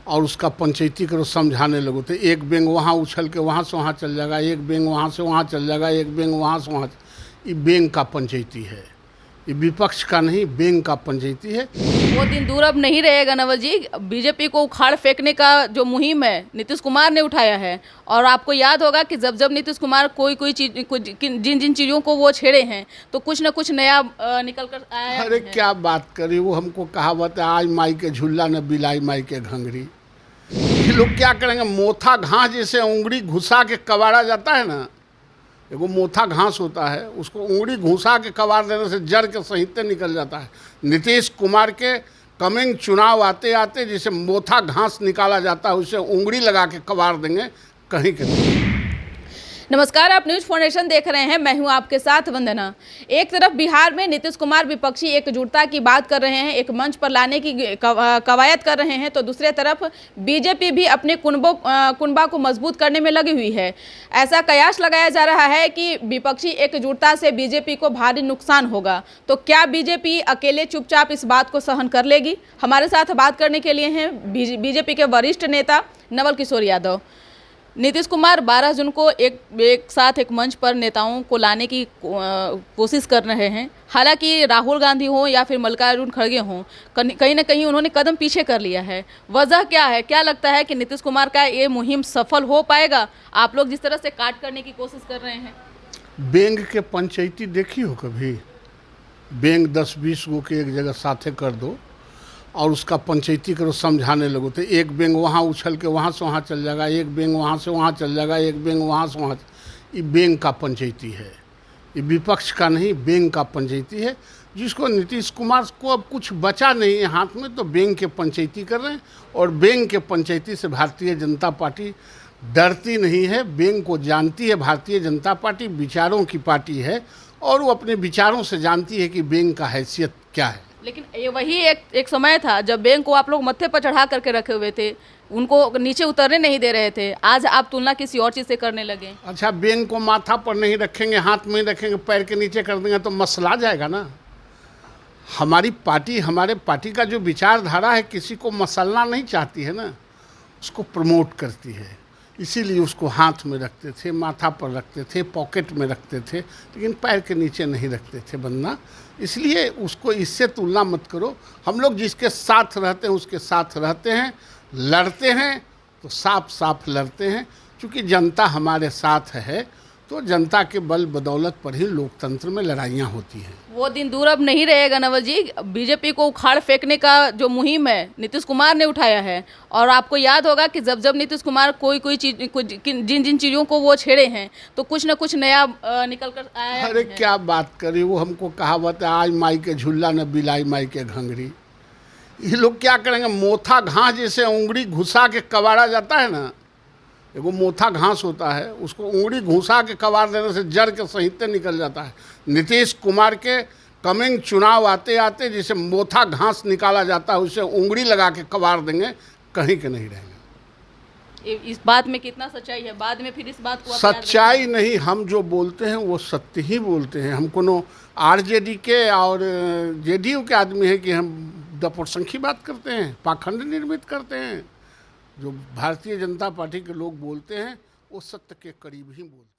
और उसका पंचायती करो समझाने लगो तो एक बेंग वहाँ उछल के वहाँ से वहाँ चल जाएगा, एक बेंग वहाँ से वहाँ चल जाएगा, एक बेंग वहाँ से वहाँ। ये बेंग का पंचायती है, ये विपक्ष का नहीं, बेंग का पंचायती है। वो दिन दूर अब नहीं रहेगा नवल जी। बीजेपी को उखाड़ फेंकने का जो मुहिम है नीतीश कुमार ने उठाया है, और आपको याद होगा कि जब जब नीतीश कुमार कोई चीज जिन जिन चीज़ों को वो छेड़े हैं तो कुछ न कुछ नया निकल कर आया अरे है। क्या बात करी, वो हमको कहावत है, आज माई के झुल्ला न बिलाई माई के घंघरी। ये लोग क्या करेंगे, मोथा घास जैसे उंगली घुसा के कबाड़ा जाता है ना, एगो मोथा घास होता है, उसको उंगली घुसा के कबाड़ देने से जड़ के सहित निकल जाता है। नीतीश कुमार के कमिंग चुनाव आते आते जैसे मोथा घास निकाला जाता है, उससे उंगली लगा के कबाड़ देंगे कहीं के नहीं। नमस्कार, आप न्यूज फाउंडेशन देख रहे हैं, मैं हूं आपके साथ वंदना। एक तरफ बिहार में नीतीश कुमार विपक्षी एकजुटता की बात कर रहे हैं, एक मंच पर लाने की कवायद कर रहे हैं, तो दूसरे तरफ बीजेपी भी अपने कुनबा को मजबूत करने में लगी हुई है। ऐसा कयास लगाया जा रहा है कि विपक्षी एकजुटता से बीजेपी को भारी नुकसान होगा। तो क्या बीजेपी अकेले चुपचाप इस बात को सहन कर लेगी? हमारे साथ बात करने के लिए हैं बीजेपी के वरिष्ठ नेता नवल किशोर यादव। नीतीश कुमार 12 जून को एक साथ एक मंच पर नेताओं को लाने की कोशिश कर रहे हैं। हालांकि राहुल गांधी हो या फिर मल्लिकार्जुन खड़गे हों, कहीं ना कहीं उन्होंने कदम पीछे कर लिया है। वजह क्या है? क्या लगता है कि नीतीश कुमार का ये मुहिम सफल हो पाएगा? आप लोग जिस तरह से काट करने की कोशिश कर रहे हैं। बेंग के पंचायती देखी हो कभी? बेंग 10-20 गो के एक जगह साथे कर दो और उसका पंचायती करो समझाने लगो तो एक बेंग वहाँ उछल के वहाँ से वहाँ चल जाएगा, एक बेंग वहाँ से वहाँ चल जाएगा, एक बेंग वहाँ से वहाँ। ये बेंग का पंचायती है, ये विपक्ष का नहीं, बेंग का पंचायती है, जिसको नीतीश कुमार को अब कुछ बचा नहीं है हाथ में, तो बेंग के पंचायती कर रहे हैं। और बेंग के पंचायती से भारतीय जनता पार्टी डरती नहीं है। बेंग को जानती है भारतीय जनता पार्टी विचारों की पार्टी है, और वो अपने विचारों से जानती है कि बेंग का हैसियत क्या है। लेकिन ये वही एक समय था जब बैंक को आप लोग मत्थे पर चढ़ा करके रखे हुए थे, उनको नीचे उतरने नहीं दे रहे थे। आज आप तुलना किसी और चीज़ से करने लगे। अच्छा, बैंक को माथा पर नहीं रखेंगे, हाथ में रखेंगे, पैर के नीचे कर देंगे तो मसला जाएगा ना। हमारी पार्टी, हमारे पार्टी का जो विचारधारा है, किसी को मसलना नहीं चाहती है ना, उसको प्रमोट करती है। इसीलिए उसको हाथ में रखते थे, माथा पर रखते थे, पॉकेट में रखते थे, लेकिन पैर के नीचे नहीं रखते थे बंदा। इसलिए उसको इससे तुलना मत करो। हम लोग जिसके साथ रहते हैं उसके साथ रहते हैं, लड़ते हैं तो साफ साफ लड़ते हैं। क्योंकि जनता हमारे साथ है तो जनता के बल बदौलत पर ही लोकतंत्र में लड़ाइयाँ होती हैं। वो दिन दूर अब नहीं रहेगा नवल जी। बीजेपी को उखाड़ फेंकने का जो मुहिम है नीतीश कुमार ने उठाया है, और आपको याद होगा कि जब जब नीतीश कुमार कोई चीज जिन जिन चीज़ों को वो छेड़े हैं तो कुछ न कुछ नया निकल कर आया है। अरे क्या बात करी, वो हमको कहावत है, आज माई के झुल्ला न बिलाई माई के घंघरी। ये लोग क्या करेंगे, मोथा घास जैसे उंगली घुसा के कबाड़ा जाता है ना, एगो मोथा घास होता है, उसको उंगली घुसा के कबाड़ देने से जड़ के सहित निकल जाता है। नीतीश कुमार के कमिंग चुनाव आते आते जैसे मोथा घास निकाला जाता है, उससे उंगली लगा के कबाड़ देंगे कहीं के नहीं रहेंगे। इस बात में कितना सच्चाई है? बाद में फिर इस बात को सच्चाई नहीं, हम जो बोलते हैं वो सत्य ही बोलते हैं। हम कोनो आरजेडी के और जेडीयू के आदमी है कि हम दपोत्संखी बात करते हैं, पाखंड निर्मित करते हैं। जो भारतीय जनता पार्टी के लोग बोलते हैं वो सत्य के करीब ही बोलते हैं।